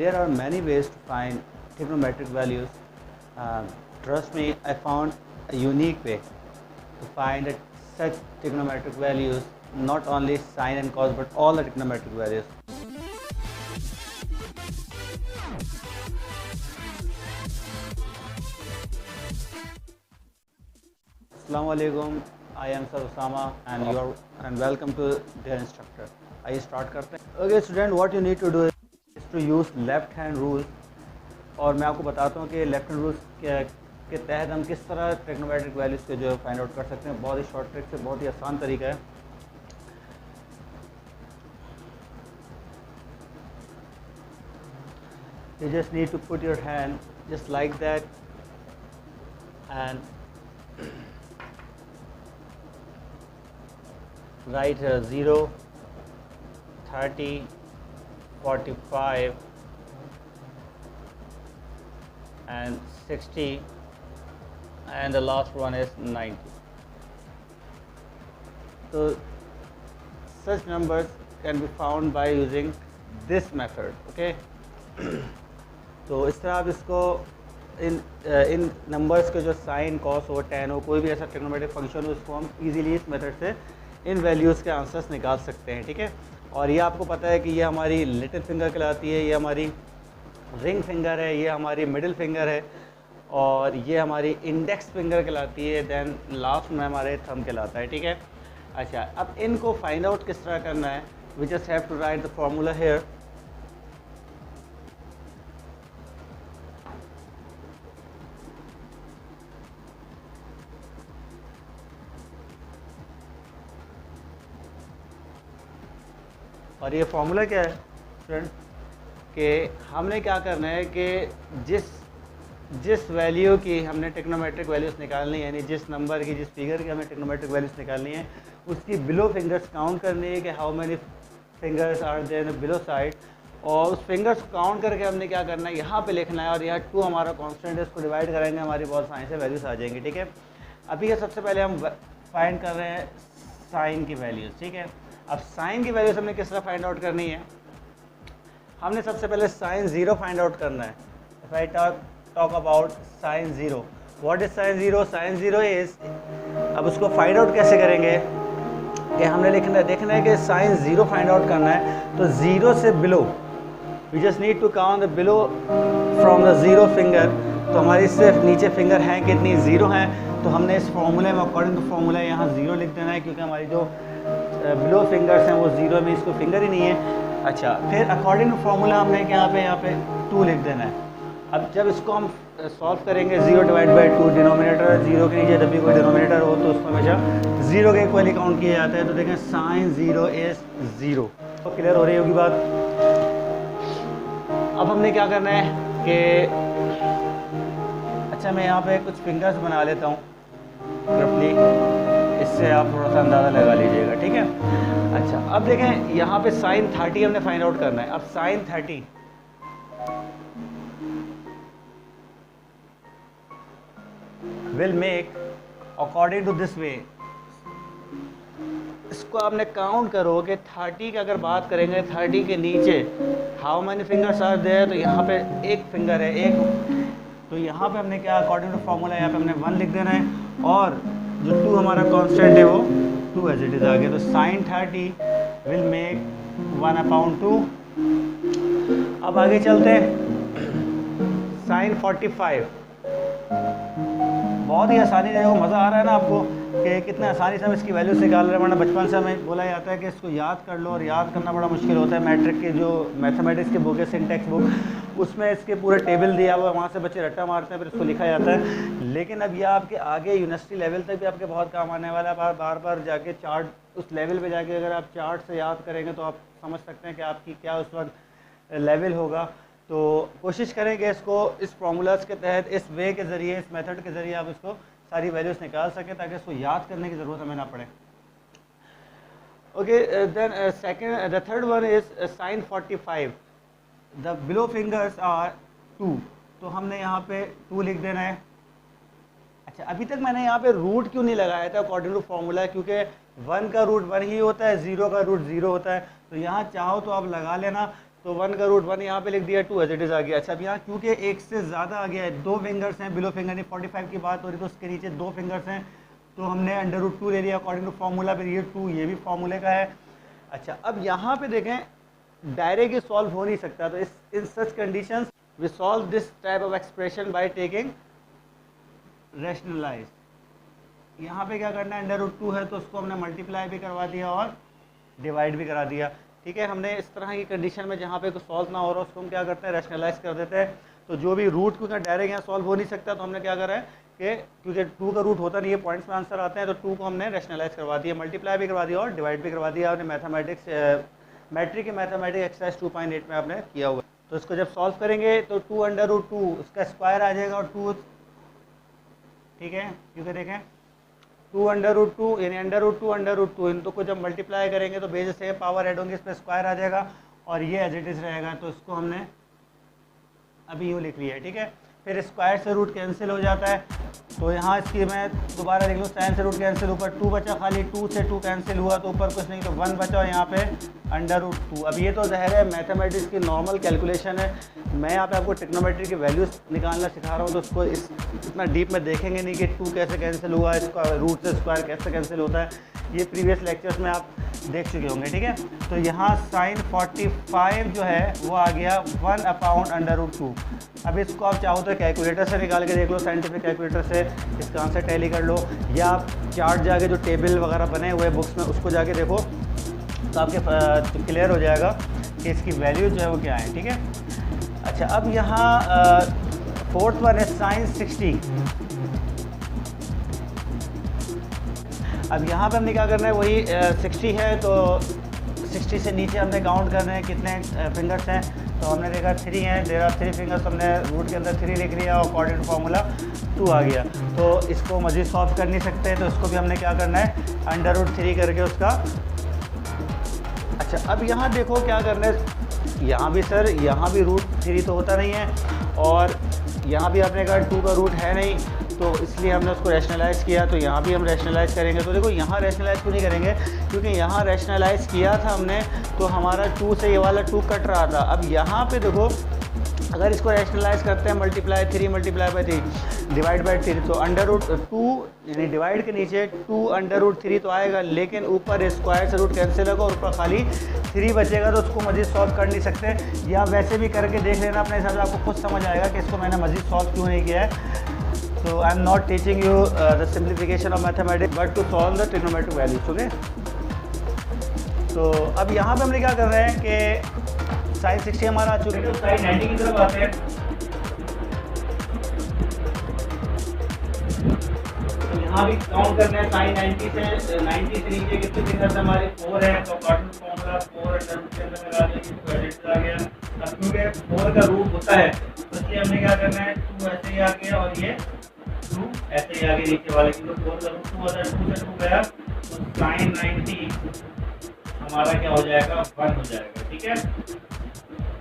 there are many ways to find trigonometric values. Trust me, I found a unique way to find such trigonometric values, not only sine and cos but all the trigonometric values. Assalamu alaikum, I am Sir Osama and welcome to Dear Instructor. आइए start करते हैं. Okay student, what you need to do is to use left hand rule. और मैं आपको बताता हूँ कि left hand rules के तहत हम किस तरह ट्रिग्नोमेट्रिक वैल्यूज़ के जो है फाइंड आउट कर सकते हैं. बहुत ही शॉर्ट ट्रिक से, बहुत ही आसान तरीका है. You just need to put your hand just like that and write 0, 30, 45 and 60 and the last one is 90. So such numbers can be found by using this method. Okay. तो इस तरह आप इसको इन नंबर्स के जो साइन कॉस हो ten हो कोई भी ऐसा ट्रिग्नोमेट्रिक फंक्शन हो उसको हम इजीली इस मेथड से इन वैल्यूज़ के आंसर्स निकाल सकते हैं. ठीक है. और ये आपको पता है कि ये हमारी लिटिल फिंगर कहलाती है, ये हमारी रिंग फिंगर है, ये हमारी मिडिल फिंगर है और ये हमारी इंडेक्स फिंगर कहलाती है. देन लास्ट में हमारे थंब कहलाता है. ठीक है. अच्छा, अब इनको फाइंड आउट किस तरह करना है. We just have to write the formula here. और ये फॉर्मूला क्या है फ्रेंड कि हमने क्या करना है कि जिस वैल्यू की हमने ट्रिग्नोमेट्रिक वैल्यूज़ निकालनी है, यानी जिस नंबर की जिस फिगर की हमें ट्रिग्नोमेट्रिक वैल्यूज़ निकालनी है उसकी बिलो फिंगर्स काउंट करनी है कि how many fingers are there below side. और उस फिंगर्स को काउंट करके हमने क्या करना है यहाँ पे लिखना है और यहाँ 2 हमारा कांस्टेंट है, इसको डिवाइड करेंगे हमारी बहुत साइन से वैल्यूज़ आ जाएंगी. ठीक है. अभी ये सबसे पहले हम फाइंड कर रहे हैं साइन की वैल्यूज़. ठीक है. अब साइन की वैल्यूज हमने किस तरह फाइंड आउट करनी है. हमने सबसे पहले साइन 0 फाइंड आउट करना है. If I talk about sine 0, what is sine 0. Sine 0 is, अब उसको फाइंड आउट कैसे करेंगे कि हमने देखना है कि साइन 0 फाइंड आउट करना है. तो 0 से below we just need to count the below from the 0 finger. तो हमारी सिर्फ नीचे फिंगर हैं कितनी, 0 हैं. तो हमने इस फॉर्मूले में अकॉर्डिंग टू फॉर्मूला यहाँ 0 लिख देना है क्योंकि हमारी जो बिलो फिंगर्स हैं वो 0 में, इसको फिंगर ही नहीं है. अच्छा, फिर अकॉर्डिंग टू फार्मूला हमने यहाँ पे 2 लिख देना है. अब जब इसको हम सॉल्व करेंगे 0 डिवाइड बाई 2, डिनोमिनेटर 0 के नीचे जब भी कोई डिनोमिनेटर हो तो उसको हमेशा 0 के इक्वली काउंट किया जाता है. तो देखें साइन 0 इज 0. तो क्लियर हो रही होगी बात. अब हमने क्या करना है कि अच्छा मैं यहाँ पे कुछ फिंगर्स बना लेता हूँ रफली, इससे आप थोड़ा सा अंदाज़ा लगा लीजिएगा. ठीक है. अच्छा, अब देखें यहाँ पे साइन 30 हमने फाइंड आउट करना है. अब sine 30 will make according to this way. इसको आपने काउंट करो कि 30 की अगर बात करेंगे 30 के नीचे how many fingers are there. तो यहाँ पे एक फिंगर है, एक. तो यहाँ पे हमने क्या अकॉर्डिंग टू फॉर्मूला यहाँ पे हमने 1 लिख देना है और जो 2 हमारा कांस्टेंट है वो 2 एज इट इज आ गया. तो साइन 30 विल मेक 1/2. अब आगे चलते हैं. साइन 45 बहुत ही आसानी से, मज़ा आ रहा है ना आपको कि कितने आसानी से हम इसकी वैल्यूज निकाल रहे हैं. वरना बचपन से हमें बोला जाता है कि इसको याद कर लो और याद करना बड़ा मुश्किल होता है. मैट्रिक के जो मैथमेटिक्स की बुक है, सिंटेक्स बुक, उसमें इसके पूरे टेबल दिया हुआ है, वहाँ से बच्चे रट्टा मारते हैं फिर इसको लिखा जाता है. लेकिन अब यह आपके आगे यूनिवर्सिटी लेवल तक भी आपके बहुत काम आने वाला है. बार बार जाके चार्ट उस लेवल पे जाके अगर आप चार्ट से याद करेंगे तो आप समझ सकते हैं कि आपकी क्या उस वक्त लेवल होगा. तो कोशिश करें कि इसको इस फार्मूलाज के तहत इस वे के ज़रिए, इस मेथड के ज़रिए आप इसको सारी वैल्यूज़ निकाल सकें ताकि इसको याद करने की ज़रूरत हमें ना पड़े. Okay, then the third one is sine 45. The below fingers are 2. तो हमने यहाँ पे 2 लिख देना है. अच्छा, अभी तक मैंने यहाँ पे रूट क्यों नहीं लगाया था अकॉर्डिंग टू फॉर्मूला, क्योंकि 1 का रूट 1 ही होता है, 0 का रूट 0 होता है. तो यहाँ चाहो तो आप लगा लेना. तो 1 का रूट 1 यहाँ पे लिख दिया, 2 एज इट इज़ आ गया। अच्छा, अब यहाँ क्योंकि एक से ज़्यादा आ गया है, 2 फिंगर्स हैं, बिलो फिंगर नहीं, 45 की बात हो रही तो उसके नीचे 2 फिंगर्स हैं, तो हमने अंडर रूट 2 ले लिया अकॉर्डिंग टू फार्मूला। फिर ये 2 ये भी फार्मूले का है। अच्छा, अब यहाँ पे देखें डायरेक्ट ये सॉल्व हो नहीं सकता, तो इस in such conditions we solve this type of expression by taking rationalise. यहाँ पे क्या करना है, अंडर रूट 2 है तो उसको हमने मल्टीप्लाई भी करवा दिया और डिवाइड भी करा दिया। ठीक है, हमने इस तरह की कंडीशन में जहाँ पे कुछ सॉल्व ना हो रहा उसको हम क्या करते हैं, रैशनलाइज कर देते हैं। तो जो भी रूट क्योंकि डायरेक्ट यहाँ सॉल्व हो नहीं सकता, तो हमने क्या करा है कि क्योंकि 2 का रूट होता नहीं है, पॉइंट्स में आंसर आते हैं, तो 2 को हमने रैशनलाइज करवा दिया, मल्टीप्लाई भी करवा दिया और डिवाइड भी करवा दिया। आपने मैथमेटिक्स मैट्रिक की मैथमेटिक्स एक्सरसाइज 2.8 में आपने किया हुआ। तो इसको जब सॉल्व करेंगे तो 2 अंडर रूट 2 उसका स्क्वायर आ जाएगा और 2, ठीक है, क्योंकि देखें 2 अंडर रूट 2 यानी अंडर रूट 2 अंडर रूट 2, इन दो को जब मल्टीप्लाई करेंगे तो बेस से पावर ऐड होंगे, इस पर स्क्वायर आ जाएगा और ये एज इट इज़ रहेगा। तो इसको हमने अभी यूँ लिख लिया है। ठीक है, फिर स्क्वायर से रूट कैंसिल हो जाता है, तो यहाँ इसकी मैं दोबारा लिख लूँ, साइन से रूट कैंसिल, ऊपर 2 बचा, खाली 2 से 2 कैंसिल हुआ तो ऊपर कुछ नहीं, तो 1 बचा और यहाँ पे अंडर रूट 2। अब ये तो ज़ाहिर है मैथमेटिक्स की नॉर्मल कैलकुलेशन है, मैं यहाँ पे आपको ट्रिग्नोमेट्री की वैल्यूज निकालना सिखा रहा हूँ, तो उसको इतना डीप में देखेंगे नहीं कि 2 कैसे कैंसिल हुआ, इसका रूट से स्क्वायर कैसे कैंसिल होता है, ये प्रीवियस लेक्चर्स में आप देख चुके होंगे। ठीक है, तो यहाँ साइन 45 जो है वो आ गया 1 अपॉन अंडर रूट 2। अब इसको आप चाहो तो कैलकुलेटर से निकाल के देख लो, साइंटिफिक कैलकुलेटर से इसका आंसर टैली कर लो, या आप चार्ट जाके जो टेबल वगैरह बने हुए बुक्स में उसको जाके देखो तो आपके क्लियर हो जाएगा कि इसकी वैल्यू जो है वो क्या है। ठीक है, अच्छा, अब यहाँ फोर्थ वन है साइन 60। अब यहाँ पे हमने क्या करना है, वही 60 है तो 60 से नीचे हमने काउंट करना है कितने फिंगर्स हैं, तो हमने देखा 3 हैं, देयर आर 3 फिंगर्स, हमने रूट के अंदर 3 लिख लिया और अकॉर्डिंग टू फार्मूला 2 आ गया। तो इसको मज़ीद सॉल्व कर नहीं सकते, तो इसको भी हमने क्या करना है, अंडर रूट 3 करके उसका। अच्छा, अब यहाँ देखो क्या करना है, यहाँ भी सर यहाँ भी रूट 3 तो होता नहीं है और यहाँ भी आपने कहा 2 का रूट है नहीं, तो इसलिए हमने उसको रैशनलाइज़ किया, तो यहाँ भी हम रैशनलाइज़ करेंगे। तो देखो यहाँ रैशनलाइज़ क्यों नहीं करेंगे, क्योंकि यहाँ रैशनलाइज़ किया था हमने तो हमारा 2 से ये वाला 2 कट रहा था। अब यहाँ पे देखो अगर इसको रैशनलाइज़ करते हैं, multiply 3 multiply by 3 divide by 3, तो अंडर रूट 2 यानी डिवाइड के नीचे 2 अंडर रूट 3 तो आएगा, लेकिन ऊपर स्क्वायर से रूट कैंसिल होगा और ऊपर खाली 3 बचेगा, तो उसको मज़ीद सॉल्व कर नहीं सकते, या वैसे भी करके देख लेना अपने हिसाब से, आपको खुद समझ आएगा कि इसको मैंने मज़ीद सॉल्व क्यों नहीं किया है। So I am not teaching you the simplification of mathematics, but to solve the trigonometric values, okay? तो अब यहाँ पे हमने क्या कर रहे हैं कि साइन 60 हमारा आ चुका है, तो साइन 90 की तरफ आते हैं। तो यहाँ भी काउंट करना है, साइन 90 से नीचे कितने फिंगर्स हमारे 4 है, तो according to formula 4 under root के अंदर लगा देंगे, तो एडिट आ गया। अब क्योंकि 4 का रूट होता है तो इसलिए हमने क्या करना है, 2 ऐसे ही आ गया और ये 2 ऐसे ही आगे नीचे वाले की, तो 4 का रूट 2 होता है, 2 से 2 गया तो साइन 90 हमारा क्या हो जाएगा, 1 हो जाएगा। ठीक है,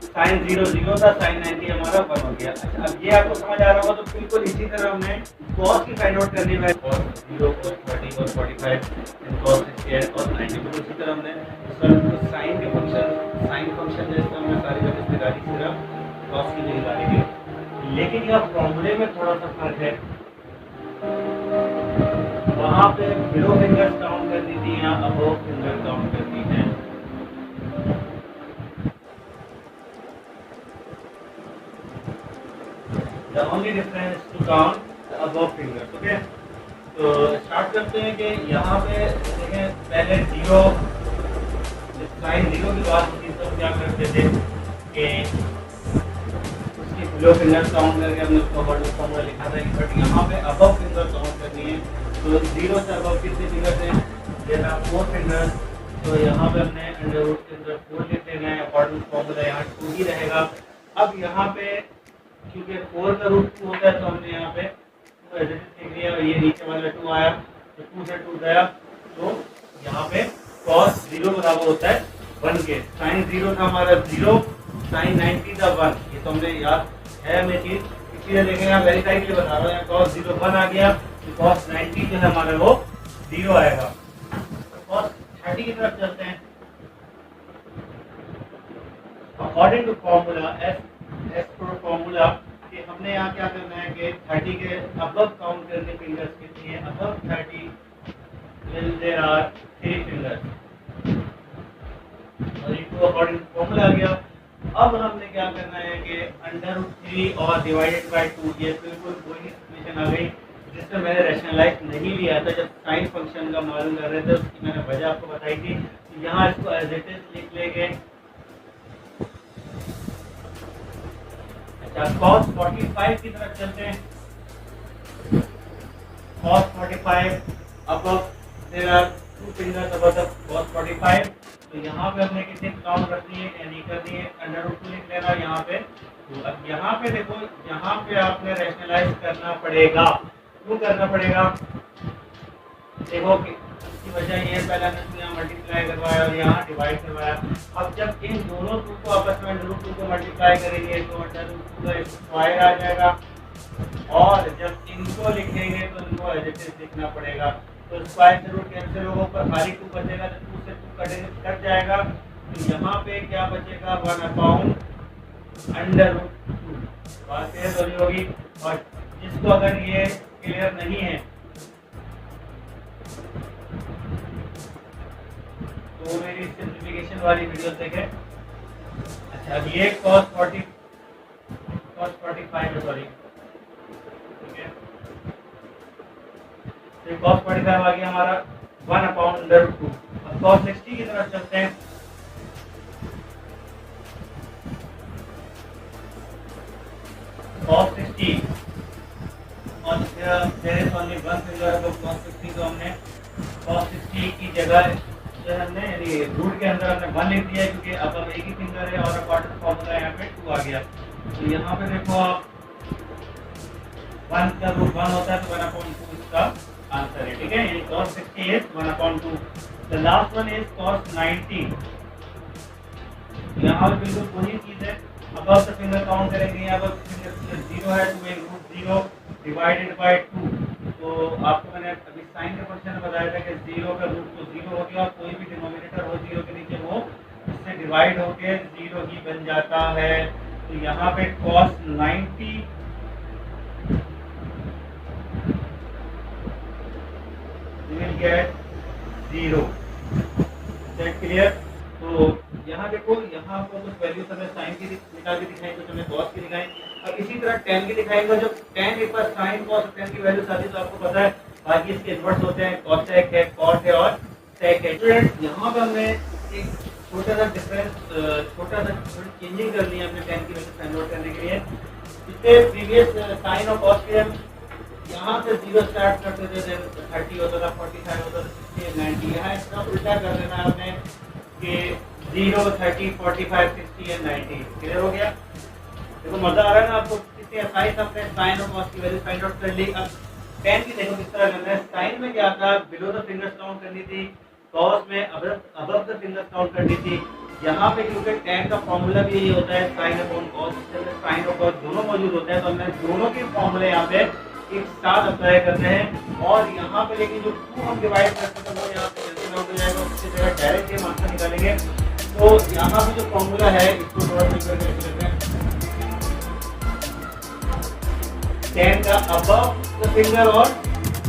साइन 0 था, साइन 90 हमारा 1 हो गया। अच्छा, अब ये आपको समझ आ रहा होगा, तो बिल्कुल इसी तरह हमने कॉस की फाइंड आउट करनी है, cos 0 cos 30 cos 45 cos 60 cos 90, तो इसी तरह हमने साइन के फंक्शन जैसे हमने सारी वैल्यूज निकाली, सिर्फ कॉस की नहीं निकालेंगे, लेकिन यह फॉर्मूले में थोड़ा सा फर्क है, वहाँ पे बिलो फिंगर्स काउंट करनी थी, यहाँ अबव फिंगर काउंट करनी है। The only difference is to count the above fingers, okay? तो स्टार्ट करते हैं कि यहाँ पे देखें, पहले 0 साइन 0 की बात होती तो क्या करते थे कि उसकी बिलो फिंगर्स काउंट करके हमने उसको फॉर्मूला लिखा था, बट यहाँ पे अबव फिंगर काउंट करनी है, तो 0 से अबव कितने फिंगर्स हैं, जैसा 4 फिंगर्स, तो यहाँ पे हमने अंडर रूट के अंदर 4 लिख देना है, अकॉर्डिंग फॉर्मूला यहाँ 2 ही रहेगा। अब यहाँ पे क्योंकि 4 का रूट 2 होता है तो हमने यहाँ पे लिख लिया, ये नीचे वाला 2 आया तो 2 से 2 गया, तो यहाँ पे cos 0 बराबर होता है 1 के। साइन 0 था हमारा 0, साइन 90 था 1, ये तो हमने याद है हमें चीज, इसलिए देखें यहाँ वेरीफाई के लिए बता रहा हूँ, यहाँ cos 0 1 आ गया, तो cos 90 जो है हमारा वो 0 आएगा। cos 30 की तरफ चलते हैं, अकॉर्डिंग टू फॉर्मूला एस पर फॉर्मूला कि हमने यहाँ क्या करना है कि 30 के अबव काउंट करने फिंगर्स कितनी है, above 30 will there are 3 fingers और इनको अकॉर्डिंग टू फॉर्मूला आ गया। अब हमने क्या करना है कि √3 और डिवाइडेड बाय 2, ये बिल्कुल वही इक्वेशन आ गई जिसमें मैंने रैशनलाइज नहीं लिया था जब साइन फंक्शन का मालूम कर रहे थे, उसकी मैंने वजह आपको बताई थी। यहाँ इसको एज इट इज लिख लेंगे। अच्छा, cos 45 की तरफ चलते हैं। cos 45 above there are 2 fingers above the cos 45, तो यहाँ पे हमने कितने काउंट रखनी है यानी करनी है √2 लिख लेना यहाँ पे। तो अब यहाँ पे देखो, यहाँ पे आपने रैशनलाइज करना पड़ेगा। क्यों करना पड़ेगा? देखो कि इसकी वजह ये है, पहले हमने यहाँ मल्टीप्लाई करवाया और यहाँ डिवाइड करवाया। अब जब इन दोनों टू को आपस में √2 को मल्टीप्लाई करेंगे तो √2 का स्क्वायर आ जाएगा और जब इनको लिखेंगे तो इनको एज इट इज लिखना पड़ेगा। तो स्क्वायर जरूर कैंसिल होगा, ऊपर खाली 2 बचेगा तो 2 से 2 कट जाएगा। तो यहाँ पे क्या बचेगा 1/√2। बात क्लियर हो रही होगी। और जिसको अगर ये क्लियर नहीं है तो मेरी सिंप्लीफिकेशन वाली वीडियो देखें। अच्छा, अब ये cos 45 है, सॉरी, ठीक है। तो cos 45 आ गया हमारा 1/√2। अब cos 60 की तरफ चलते हैं। cos 60 और there is only one finger of cos 60, तो हमने cos 60 की जगह जो हमने यानी रूट के अंदर हमने 1 लिख दिया क्योंकि अब एक ही फिंगर है और अकॉर्डिंग टू फॉर्मूला यहाँ पे 2 आ गया। तो यहाँ पे देखो आप 1 का रूट 1 होता है तो 1/2 इसका आंसर है, ठीक है। ये cos 60 is 1/2। The last one is cos 90। यहाँ पे बिल्कुल वही चीज है। अब द फिंगर काउंट करेंगे, अब फिंगर 0 है तो एक रूट 0 डिवाइडेड बाय 2। तो आपको मैंने अभी साइन के फंक्शन में बताया था कि 0 का रूट तो 0 हो गया और कोई भी डिनोमिनेटर हो 0 के नीचे वो इससे डिवाइड होके 0 ही बन जाता है। तो यहाँ पे cos 90 विल गेट 0। क्लियर? तो यहाँ देखो, यहाँ को कुछ वैल्यू हमें साइन की निकाल के दिखाई, कुछ हमें cos की दिखाई। अब इसी तरह tan की दिखाएंगे। जब tan एक बार sin cos tan की वैल्यू आती है तो आपको पता है बाकी इसके इन्वर्स होते हैं, cosec है, cot है और sec है। स्टूडेंट, यहाँ पे हमने एक छोटा सा डिफरेंस, छोटा सा चेंजिंग कर लिया हमने tan की वैल्यू फाइंड आउट करने के लिए। इससे प्रीवियस sin और cos के हम यहाँ से 0 स्टार्ट करते थे, 30 होता था, 45 होता था, 60 90। यहाँ इसका उल्टा कर देना है हमने कि 0 30 45 60 एंड 90। क्लियर हो गया? देखो मजा आ रहा है ना आपको? कितनी आसानी से अपने साइन और कॉस की वैल्यू फाइंड आउट कर ली। अब tan की देखो किस तरह करना है। साइन में क्या था, बिलो द फिंगर्स काउंट करनी थी, कॉस में अबव द फिंगर्स काउंट करनी थी। यहाँ पे क्योंकि tan का फॉर्मूला भी यही होता है, साइन अपॉन कॉस, साइन और कॉस दोनों मौजूद होते हैं, तो हमने दोनों के फॉर्मूले यहाँ पे एक साथ अप्लाई करते हैं। और यहाँ पे लेकिन जो 2 हम डिवाइड करते थे वो यहाँ पे कैंसिल आउट हो जाएगा, उसकी जगह डायरेक्ट ये आंसर निकालेंगे। तो यहाँ पे जो फॉर्मूला है इसको थोड़ा सा करके लिख लेते हैं। tan का अबव द फिंगर और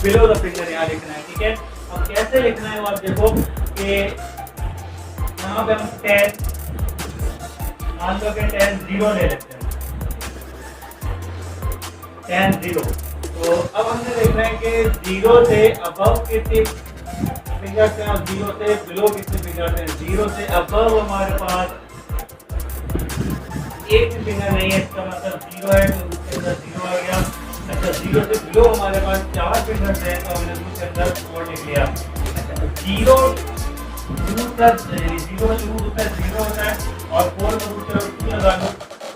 बिलो द फिंगर यहाँ लिखना है, ठीक है। अब कैसे लिखना है वो आप देखो कि यहाँ पे हम tan, मान लो कि tan 0 ले लेते हैं, tan 0। तो अब हमने देखना है कि 0 से अबव कितने फिंगर्स हैं और 0 से बिलो कितने फिंगर्स हैं। 0 से अबव हमारे पास एक फिंगर नहीं है, इसका मतलब 0 है तो उसके अंदर 0 आ गया। अच्छा, 0 से बिलो हमारे पास 4 फिंगर्स हैं तो हमने उसके अंदर 4 लिख लिया। अच्छा, 0 रूट का 0 रूट होता है 0 होता है और 4 का रूट 2 लगा लो।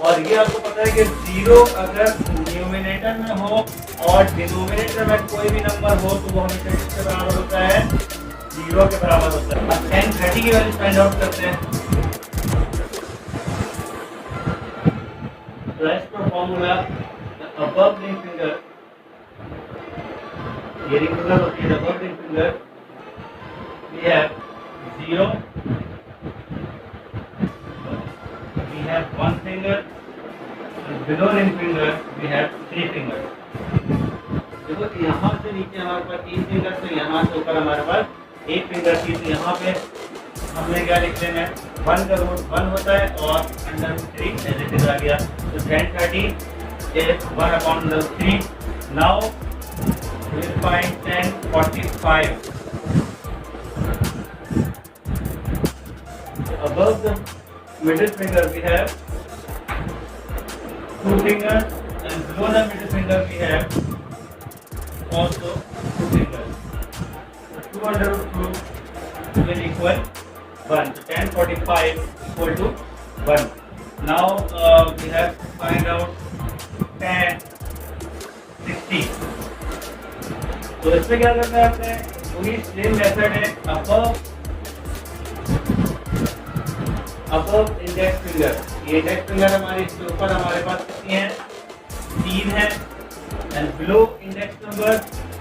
और ये आपको पता है कि 0 अगर न्यूमिनेटर में हो और डिनोमिनेटर में कोई भी नंबर हो तो वो हमेशा किसके बराबर होता है, 0 के बराबर होता है। अब tan 30 की वैल्यू फाइंड आउट करते हैं। तो इसका फॉर्मूला अबव रिंग फिंगर, ये रिंग फिंगर होती है, above ring finger we have 0, we we have 1 finger, and below ring finger we have 3 fingers. देखो यहाँ से नीचे हमारे पास 3 फिंगर, तो यहाँ से ऊपर हमारे पास 1 फिंगर थी, तो यहाँ पे हमने क्या लिख देना है, 1 का रूट 1 होता है और √3 एज इट इज आ गया, तो 1030 is 1/3. Now we'll find 1045. Above the middle finger we have 2 fingers, and below the middle finger we have also 2 fingers. So 2/2 will equal 1. So 1045 equal to 1. Now we have to find out 1060. तो इसमें क्या करना है आपने, वही same method है, above index finger, ये index finger हमारे इसके ऊपर हमारे पास कितनी है, 3 है, and below index number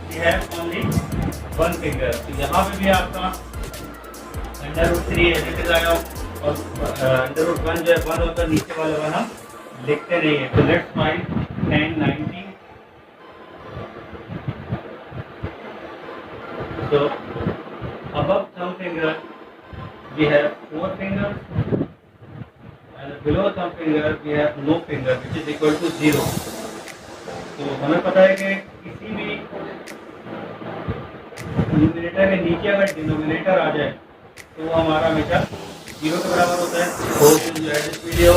we have only 1 finger. तो यहाँ पे भी आपका √3 एज इट इज आया, और √1 जो है 1 होता है, नीचे वाले 1 हम लिखते नहीं है. तो let's find 1090. So above thumb finger we have 4 fingers, and below thumb finger we have no finger, which is equal to 0. तो हमें पता है कि किसी भी न्यूमरेटर के नीचे अगर डिनोमिनेटर आ जाए तो वो हमारा हमेशा 0 के बराबर होता है. Hope you enjoyed this video,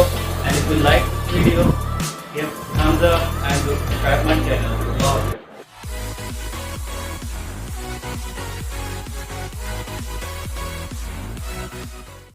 and if you like this video, give thumbs up and subscribe my channel.